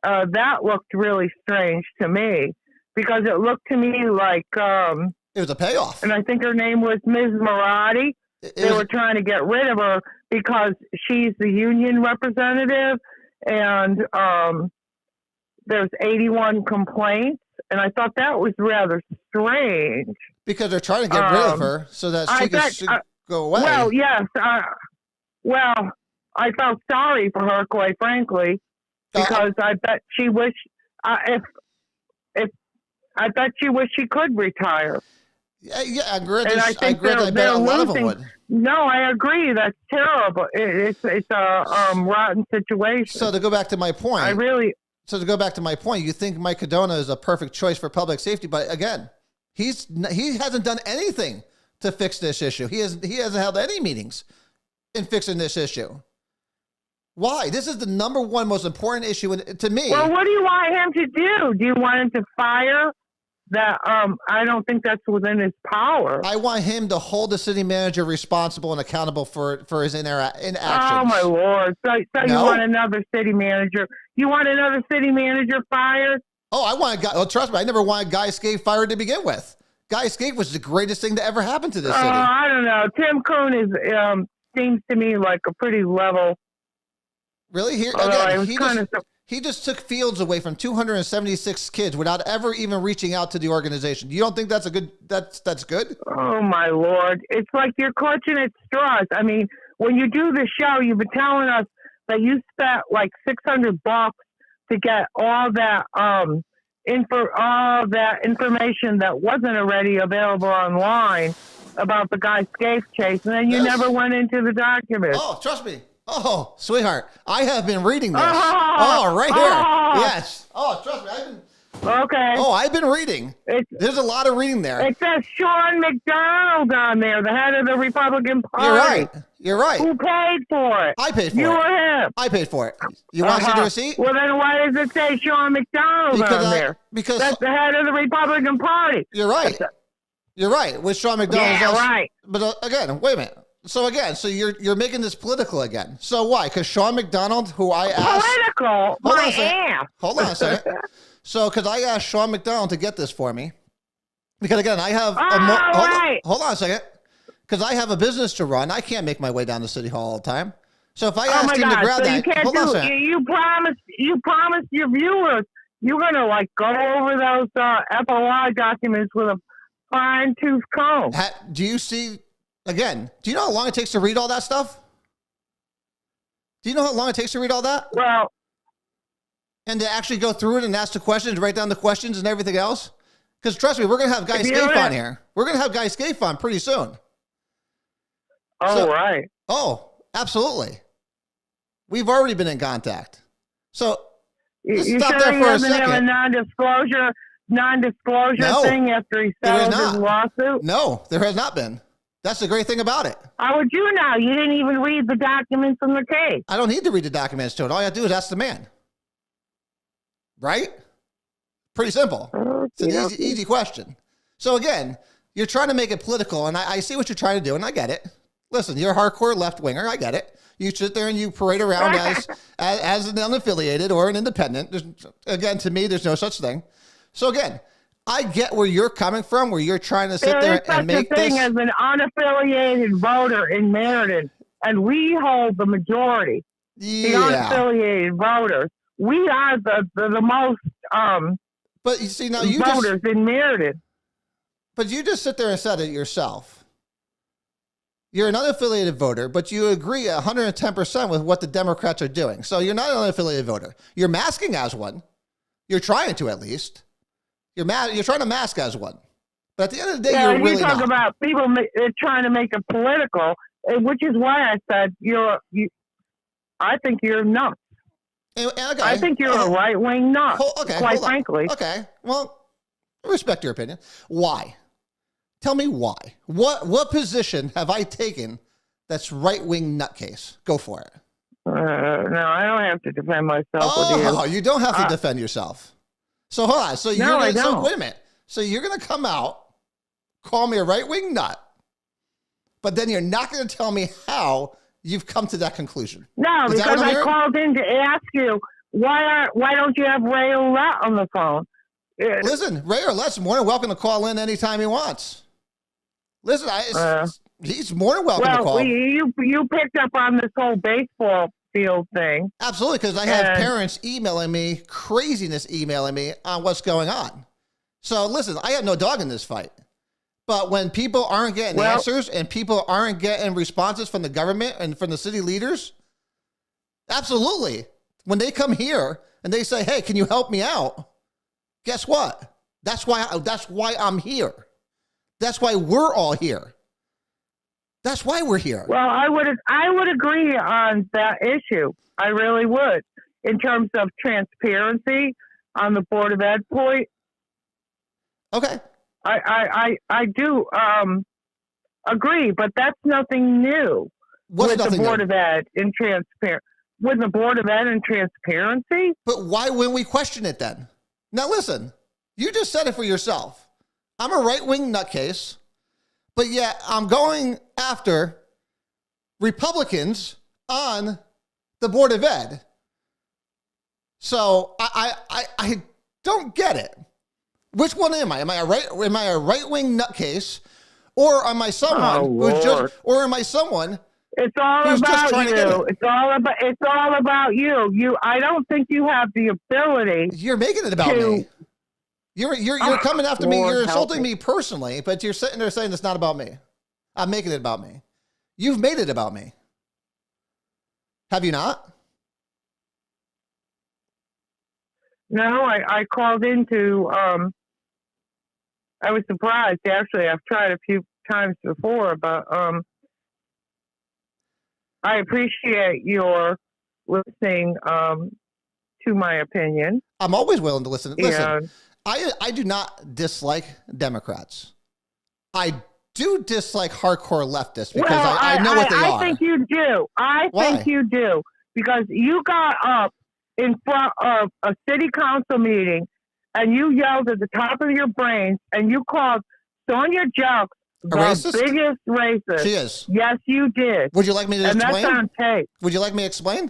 that looked really strange to me because it looked to me like it was a payoff. And I think her name was Ms. Marati. They were trying to get rid of her because she's the union representative. And there's 81 complaints, and I thought that was rather strange. Because they're trying to get rid of her so that she can go away. Well, yes. I felt sorry for her, quite frankly, because I bet she wished I bet she wished she could retire. Yeah, I agree. And I think I bet a lot of them would. No, I agree. That's terrible. It's a rotten situation. So to go back to my point, you think Mike Cardona is a perfect choice for public safety, but again, he hasn't done anything to fix this issue. He hasn't held any meetings in fixing this issue. Why? This is the number one most important issue to me. Well, what do you want him to do? Do you want him to fire? That I don't think that's within his power. I want him to hold the city manager responsible and accountable for his inactions. Oh my Lord! So you want another city manager? You want another city manager fired? Oh, I want a guy. Well, trust me, I never wanted Guy Scaife fired to begin with. Guy Scaife was the greatest thing to ever happen to this city. I don't know. Tim Kuhn is seems to me like a pretty level. Really? Here again, he just took fields away from 276 kids without ever even reaching out to the organization. You don't think that's that's good? Oh my Lord. It's like you're clutching at straws. I mean, when you do the show, you've been telling us that you spent like $600 to get all that information that wasn't already available online about the guy Scaife chase, and then you Yes. never went into the documents. Oh, trust me. Oh, sweetheart, I have been reading this. Oh, Oh, right here. oh. Yes. Oh, trust me. Okay. I've been reading. There's a lot of reading there. It says Sean McDonald on there, the head of the Republican Party. You're right. You're right. Who paid for it? I paid for You it. or him? I paid for it. You want to see the receipt? Well, then why does it say Sean McDonald on there? Because That's the head of the Republican Party. you're right. You're right. With Sean McDonald. Yeah, right. But again, wait a minute. So you're making this political again. So why? Because Sean McDonald, who I asked. Political? My ass. Hold on a second. So, because I asked Sean McDonald to get this for me. Because again, I have. Hold on a second. Because I have a business to run. I can't make my way down to City Hall all the time. So if I asked him to grab that, you can't hold on a do second. You promised your viewers you're gonna go over those FOI documents with a fine tooth comb. Do you see? Again, do you know how long it takes to read all that stuff? Do you know how long it takes to read all that? Well, and to actually go through it and ask the questions, write down the questions and everything else? Because trust me, we're going to have Guy Scaife on here. We're going to have Guy Scaife on pretty soon. Right. Oh, absolutely. We've already been in contact. So you stop sure there he for a doesn't have a second. non-disclosure thing after he settled his lawsuit? No, there has not been. That's the great thing about it. How would you know? You didn't even read the documents in the case. I don't need to read the documents to it. All you have to do is ask the man. Right? Pretty simple. It's an easy question. So again, you're trying to make it political, and I see what you're trying to do, and I get it. Listen, you're a hardcore left-winger. I get it. You sit there and you parade around as an unaffiliated or an independent. Again, to me, there's no such thing. So again, I get where you're coming from, where you're trying to sit there and make there is this. such a thing as an unaffiliated voter in Meriden, and we hold the majority. The unaffiliated voters. We are the most but you see now voters in Meriden. But you just sit there and said it yourself. You're an unaffiliated voter, but you agree 110% with what the Democrats are doing. So you're not an unaffiliated voter. You're masking as one. You're trying to, at least. You're trying to mask as one. But at the end of the day, you're really not. You talk about people trying to make it political, which is why I said I think you're nuts. Okay. I think you're a right-wing nut, quite frankly. Okay. Well, I respect your opinion. Why? Tell me why. What position have I taken that's right-wing nutcase? Go for it. No, I don't have to defend myself with you. Oh, you don't have to defend yourself. So hold on. So I don't. So wait a minute. So you're going to come out, call me a right-wing nut, but then you're not going to tell me how you've come to that conclusion. No, because I called in to ask you why don't you have Ray Olet on the phone? Listen, Ray Olet's more than welcome to call in anytime he wants. Listen, he's more than welcome to call. Well, you picked up on this whole baseball field thing. Absolutely, because I have parents emailing me on what's going on. So listen, I have no dog in this fight. But when people aren't getting answers and people aren't getting responses from the government and from the city leaders, absolutely. When they come here and they say, "Hey, can you help me out?" Guess what? That's why I'm here. That's why we're all here. That's why we're here. Well, I would agree on that issue. I really would. In terms of transparency on the Board of Ed point. Okay. I do agree, but that's nothing new. What's with nothing the Board new? of Ed and with the Board of Ed and transparency? But why wouldn't we question it then? Now listen, you just said it for yourself. I'm a right-wing nutcase, but yet I'm going after Republicans on the Board of Ed. So I don't get it. Which one am I? Am I a right-wing nutcase, or am I someone It's all who's about just trying to get you. it? It's all about you. I don't think you have the ability. You're making it about me. You're coming after me. You're insulting me personally, but you're sitting there saying it's not about me. I'm making it about me. You've made it about me. Have you not? No, I called into. I was surprised. Actually, I've tried a few times before, but I appreciate your listening to my opinion. I'm always willing to listen. Listen, And I do not dislike Democrats. I do dislike hardcore leftists because well, I know what they are. I think you do. I Why? think you do because you got up in front of a city council meeting and you yelled at the top of your brains and you called Sonia Jelks the racist? biggest racist. She is. Yes, you did. Would you like me to And explain? that's on tape. Would you like me to explain?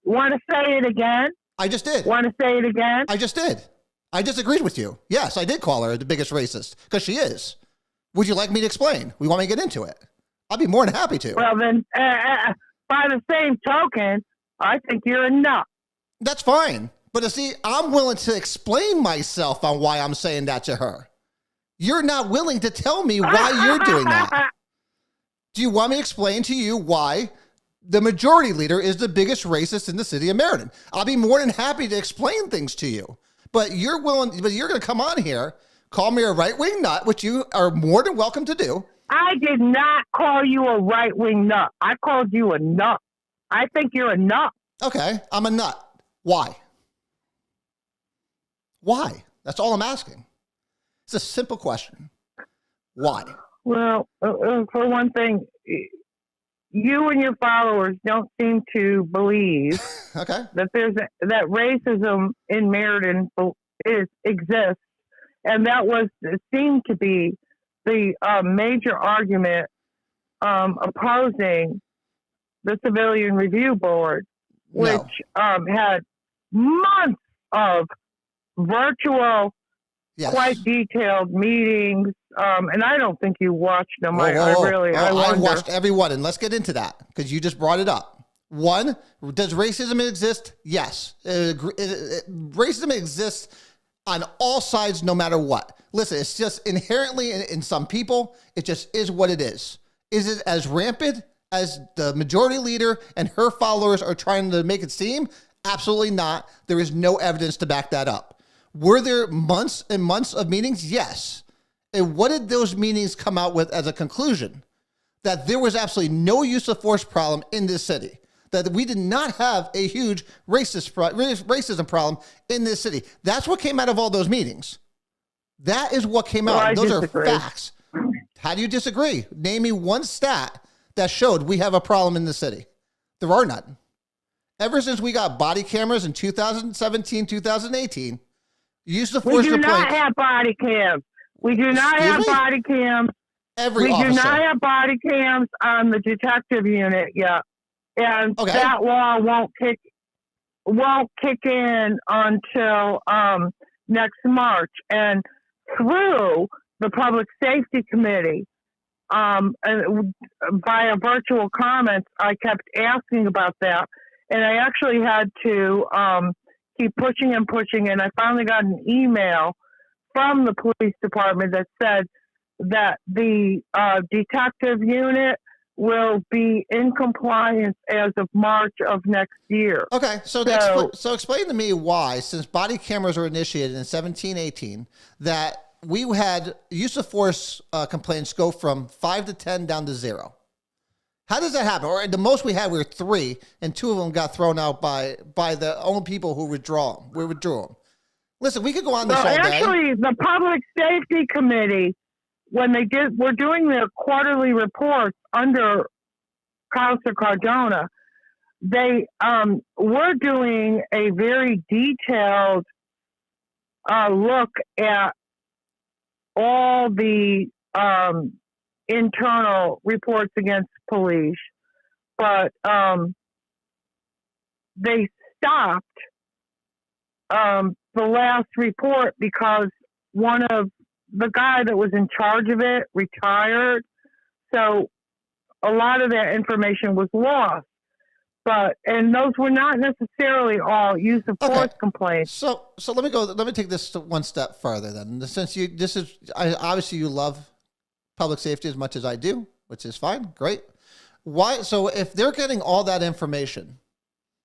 Want to say it again? I just did. Want to say it again? I just did. I just agreed with you. Yes, I did call her the biggest racist because she is. Would you like me to explain? We want me to get into it. I'd be more than happy to. Well, then, by the same token, I think you're a nut. That's fine. But see, I'm willing to explain myself on why I'm saying that to her. You're not willing to tell me why you're doing that. Do you want me to explain to you why the majority leader is the biggest racist in the city of Meriden? I'll be more than happy to explain things to you. But you're going to come on here, call me a right-wing nut, which you are more than welcome to do. I did not call you a right-wing nut. I called you a nut. I think you're a nut. Okay, I'm a nut. Why? Why? That's all I'm asking. It's a simple question. Why? Well, for one thing, you and your followers don't seem to believe Okay. that that racism in Meriden exists, and that seemed to be the major argument opposing the Civilian Review Board, which had months of virtual, Yes. quite detailed meetings, and I don't think you watched them. Whoa, whoa, whoa. I wonder. watched every one, and let's get into that because you just brought it up. One, does racism exist? Yes. Racism exists on all sides, no matter what. Listen, it's just inherently in some people, it just is what it is. Is it as rampant as the majority leader and her followers are trying to make it seem? Absolutely not. There is no evidence to back that up. Were there months and months of meetings? Yes. And what did those meetings come out with as a conclusion? That there was absolutely no use of force problem in this city. That we did not have a huge racism problem in this city. That's what came out of all those meetings. That is what came out. Well, I Those disagree. are facts. How do you disagree? Name me one stat that showed we have a problem in the city. There are none. Ever since we got body cameras in 2017, 2018, use of force We do not complaints. have body cams. We do not Excuse have me? body cams. Every We officer. do not have body cams on the detective unit yet, and Okay. that law won't kick in until next March. And through the Public Safety Committee, and via virtual comments, I kept asking about that, and I actually had to keep pushing and pushing, and I finally got an email from the police department that said that the detective unit will be in compliance as of March of next year. Okay, so explain to me why, since body cameras were initiated in 1718, that we had use of force complaints go from 5 to 10 down to 0. How does that happen? Or the most we had were 3, and 2 of them got thrown out by the only people who withdrew them. Listen, we could go on this all day. Actually, the Public Safety Committee, when were doing their quarterly reports under Counselor Cardona, they were doing a very detailed look at all the internal reports against police, but they stopped the last report because one of the guy that was in charge of it retired. So a lot of that information was lost. And those were not necessarily all use of force complaints. So let me take this one step further then. Since obviously you love public safety as much as I do, which is fine, great. Why? So if they're getting all that information,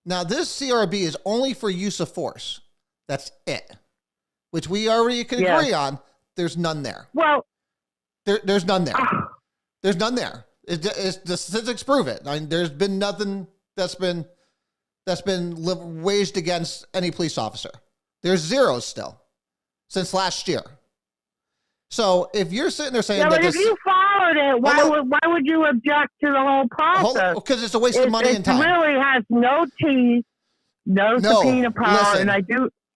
now this CRB is only for use of force. That's it, which we already can agree on. There's none there. Well, there's none there. There's none there. The statistics prove it. I mean, there's been nothing that's been waged against any police officer. There's zeros still since last year. So if you're sitting there saying but if you followed it, why would you object to the whole process? Because it's a waste of money and time. It really has no teeth, no subpoena power, listen, and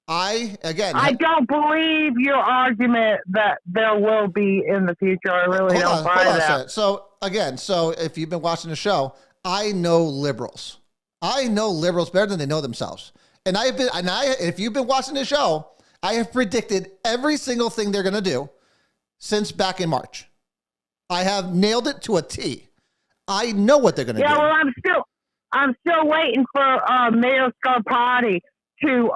I don't believe your argument that there will be in the future. I really don't buy that. So if you've been watching the show, I know liberals. I know liberals better than they know themselves. And if you've been watching the show, I have predicted every single thing they're going to do since back in March. I have nailed it to a T. I know what they're going to do. Yeah, well, I'm still waiting for Mayor Scarpati to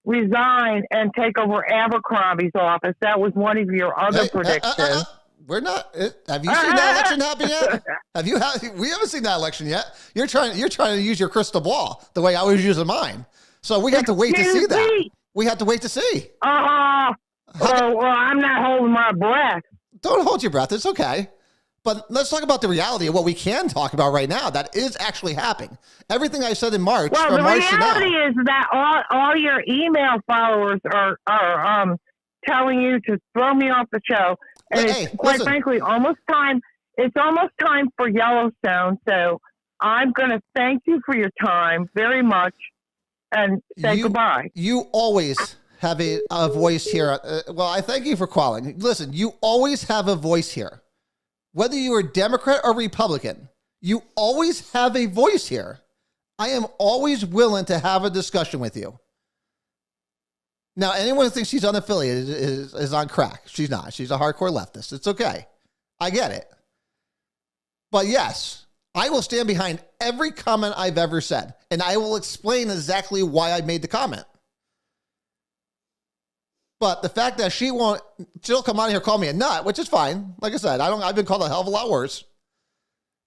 resign and take over Abercrombie's office. That was one of your other predictions. We're not. Have you seen that election happen yet? We haven't seen that election yet. You're trying to use your crystal ball the way I was using mine. So we have to wait to see that. We have to wait to see. Well, I'm not holding my breath. Don't hold your breath. It's okay. But let's talk about the reality of what we can talk about right now that is actually happening. Everything I said in March, well, from March to now. The reality is that all your email followers are telling you to throw me off the show. And quite frankly, it's almost time for Yellowstone. So I'm going to thank you for your time very much and say goodbye. You always have a voice here. Well, I thank you for calling. Listen, you always have a voice here. Whether you are Democrat or Republican, you always have a voice here. I am always willing to have a discussion with you. Now, anyone who thinks she's unaffiliated is on crack. She's not. She's a hardcore leftist. It's okay. I get it. But yes, I will stand behind every comment I've ever said, and I will explain exactly why I made the comment. But the fact that she'll come on here and call me a nut, which is fine. Like I said, I've been called a hell of a lot worse,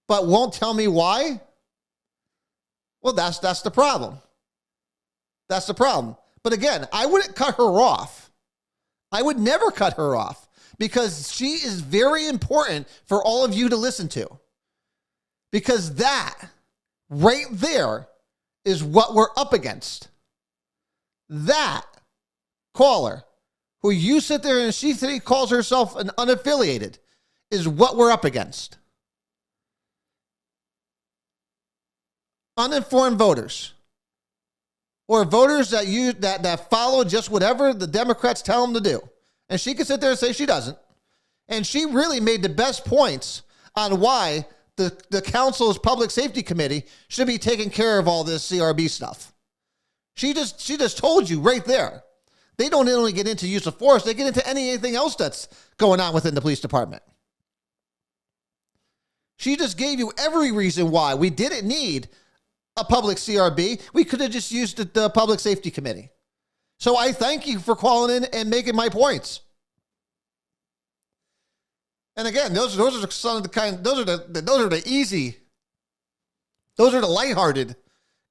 but won't tell me why. Well, that's the problem. That's the problem. But again, I wouldn't cut her off. I would never cut her off because she is very important for all of you to listen to. Because that right there is what we're up against. That caller who you sit there and she calls herself an unaffiliated is what we're up against. Uninformed voters. Or voters that follow just whatever the Democrats tell them to do. And she can sit there and say she doesn't. And she really made the best points on why the council's public safety committee should be taking care of all this CRB stuff. She just told you right there. They don't only get into use of force, they get into anything else that's going on within the police department. She just gave you every reason why we didn't need a public CRB. We could have just used the public safety committee. So I thank you for calling in and making my points. And again, those are some of the kind. Those are the easy. Those are the lighthearted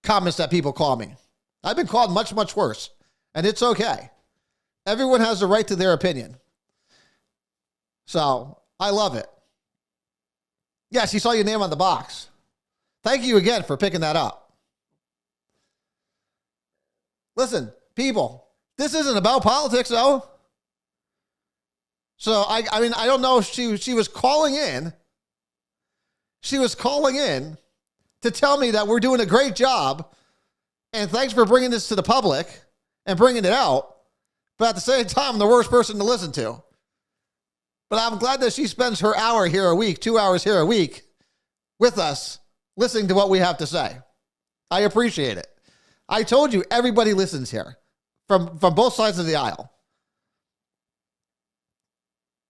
comments that people call me. I've been called much, much worse, and it's okay. Everyone has the right to their opinion. So I love it. Yes, you saw your name on the box. Thank you again for picking that up. Listen, people, this isn't about politics, though. So, I mean, I don't know if she was calling in. She was calling in to tell me that we're doing a great job, and thanks for bringing this to the public and bringing it out, but at the same time, I'm the worst person to listen to. But I'm glad that she spends her hour here a week, 2 hours here a week with us, listening to what we have to say. I appreciate it. I told you everybody listens here from both sides of the aisle.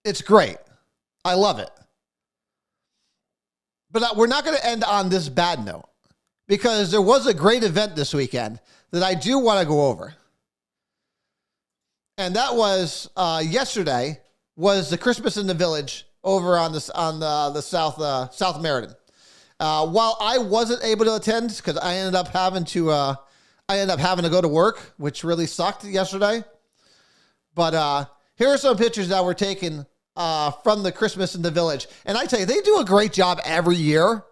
It's great. I love it. But we're not going to end on this bad note because there was a great event this weekend that I do want to go over. And that was yesterday was the Christmas in the Village over on the South Meriden. While I wasn't able to attend because I ended up having to go to work, which really sucked yesterday. But here are some pictures that were taken from the Christmas in the Village. And I tell you, they do a great job every year.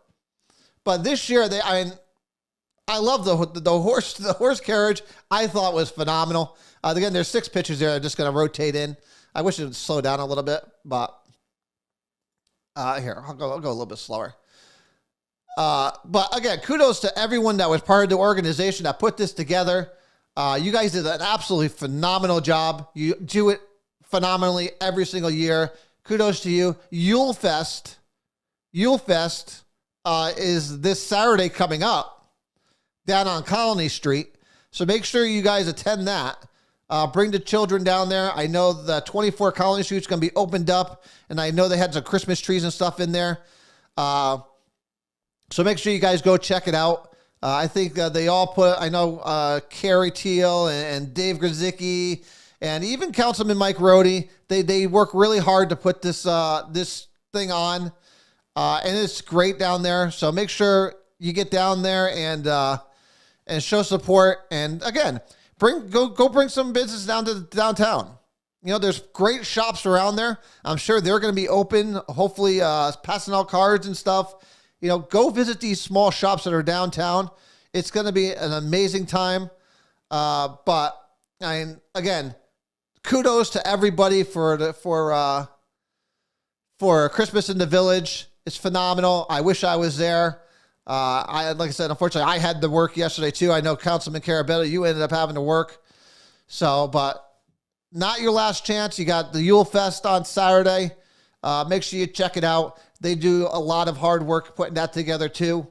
But this year, I love the horse carriage. I thought was phenomenal. Again, there's 6 pitchers there. I'm just going to rotate in. I wish it would slow down a little bit, but here, I'll go a little bit slower. But again, kudos to everyone that was part of the organization that put this together. You guys did an absolutely phenomenal job. You do it phenomenally every single year. Kudos to you. Yule Fest is this Saturday coming up down on Colony Street. So make sure you guys attend that. Bring the children down there. I know the 24 Colony Street is going to be opened up, and I know they had some Christmas trees and stuff in there. So make sure you guys go check it out. I think they all put, I know Carrie Teal and Dave Grzycki and even Councilman Mike Rohde, they work really hard to put this thing on. And it's great down there. So make sure you get down there and show support. And again, go bring some business down to downtown. You know, there's great shops around there. I'm sure they're going to be open, hopefully passing out cards and stuff. You know, go visit these small shops that are downtown. It's going to be an amazing time. But I mean, again, kudos to everybody for Christmas in the Village. It's phenomenal. I wish I was there. Like I said, unfortunately, I had to work yesterday too. I know Councilman Carabello, you ended up having to work. So, but not your last chance. You got the Yule Fest on Saturday. Make sure you check it out. They do a lot of hard work putting that together too.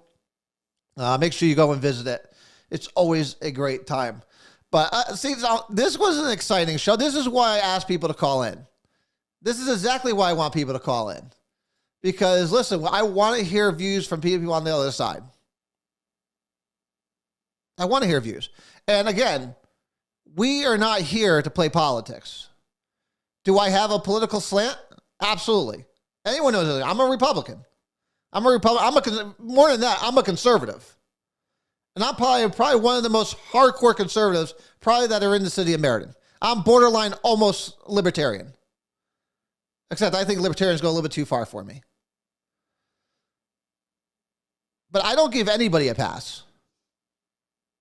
Make sure you go and visit it. It's always a great time. But see, this was an exciting show. This is why I asked people to call in. This is exactly why I want people to call in. Because listen, I want to hear views from people on the other side. I want to hear views. And again, we are not here to play politics. Do I have a political slant? Absolutely. Anyone knows that. I'm a Republican. More than that, I'm a conservative. And I'm probably one of the most hardcore conservatives probably that are in the city of Meriden. I'm borderline almost libertarian. Except I think libertarians go a little bit too far for me. But I don't give anybody a pass.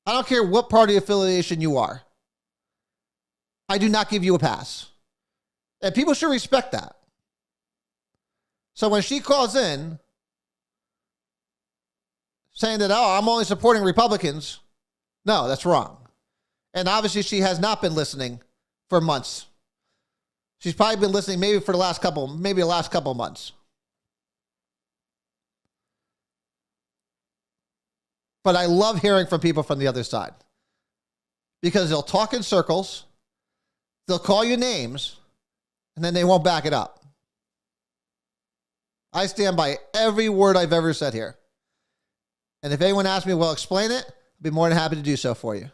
I don't care what party affiliation you are. I do not give you a pass. And people should respect that. So when she calls in saying that, oh, I'm only supporting Republicans, no, that's wrong. And obviously she has not been listening for months. She's probably been listening maybe the last couple months. But I love hearing from people from the other side because they'll talk in circles, they'll call you names, and then they won't back it up. I stand by every word I've ever said here. And if anyone asks me, well, explain it, I'd be more than happy to do so for you.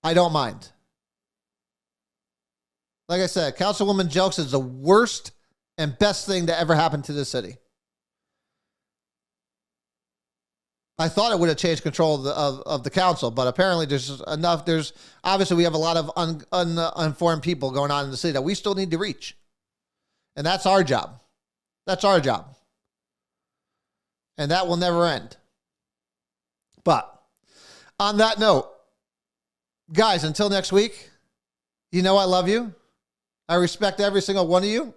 I don't mind. Like I said, Councilwoman Jelks is the worst and best thing that ever happened to this city. I thought it would have changed control of the council, but apparently there's enough. Obviously we have a lot of uninformed people going on in the city that we still need to reach. And that's our job. That's our job. And that will never end. But on that note, guys, until next week, you know I love you. I respect every single one of you.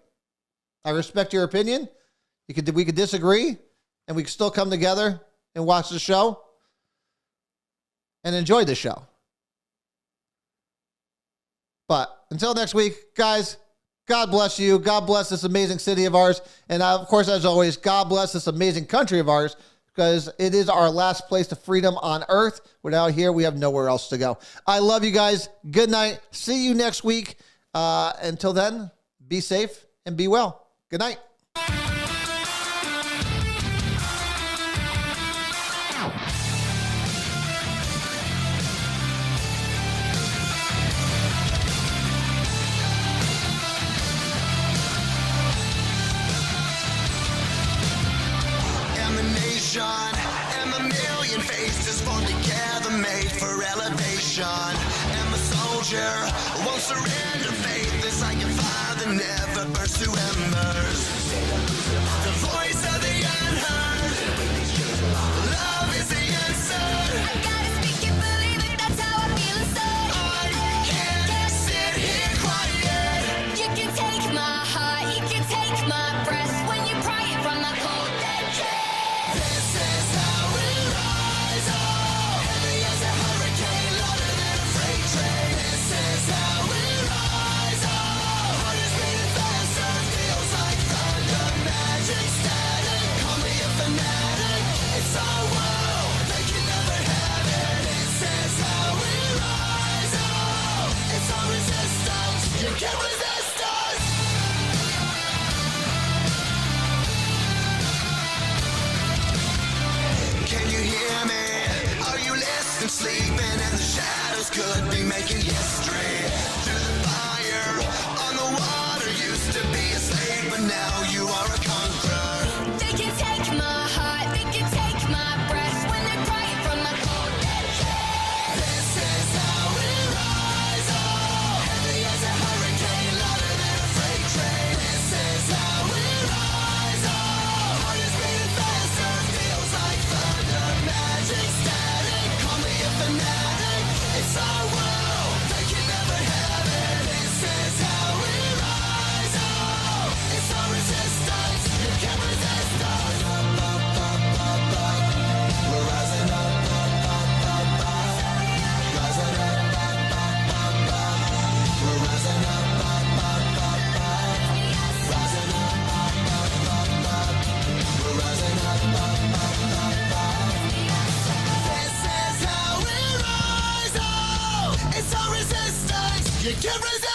I respect your opinion. We could disagree, and we can still come together and watch the show and enjoy the show. But until next week, guys, God bless you. God bless this amazing city of ours. And of course, as always, God bless this amazing country of ours, because it is our last place of freedom on earth. Without here, we have nowhere else to go. I love you guys. Good night. See you next week. Until then, be safe and be well. Good night. And the million faces formed together, made for elevation. And the soldiers danger. Won't surrender. Faith is like a fire that never burns to embers. The voice of the unheard. Love is the answer. I gotta speak it, believe it, that's how I feel inside. I can't sit here quiet. You can take my heart, you can take my breath when you pry it from my cold dead chest. This is how we rise. Oh, heavy as a hurricane, louder than a freight train. This is how we rise. Oh, heart is beating faster, feels like thunder, magic, static. Call me a fanatic. It's our world, they can never have it. This is how we rise. Oh, it's our resistance. You can't resist us. Can you hear me? Are you listening? Sleeping and the shadows could be making history. Through the fire, on the water, used to be a slave, but now you are a conqueror. They can take my heart, they can take my breath when they pry it from my cold dead chest. This is how we rise. Oh, heavy as a hurricane, louder than a freight train. This is how we rise. Oh, heart is beating faster, feels like thunder, magic, static. Call me a fanatic. It's our world, they can never have it. This is how we rise. Oh, it's our resistance. You can't resist us. Up, up, up, up, up. We're rising up, up, up, up, up. Rising up, up, up, up, up. We're rising up, up, up, up, up. Rising up, up, up, up, up. We're rising up, up, up, up, up. This is how we rise. Oh, it's our resistance. You can't resist.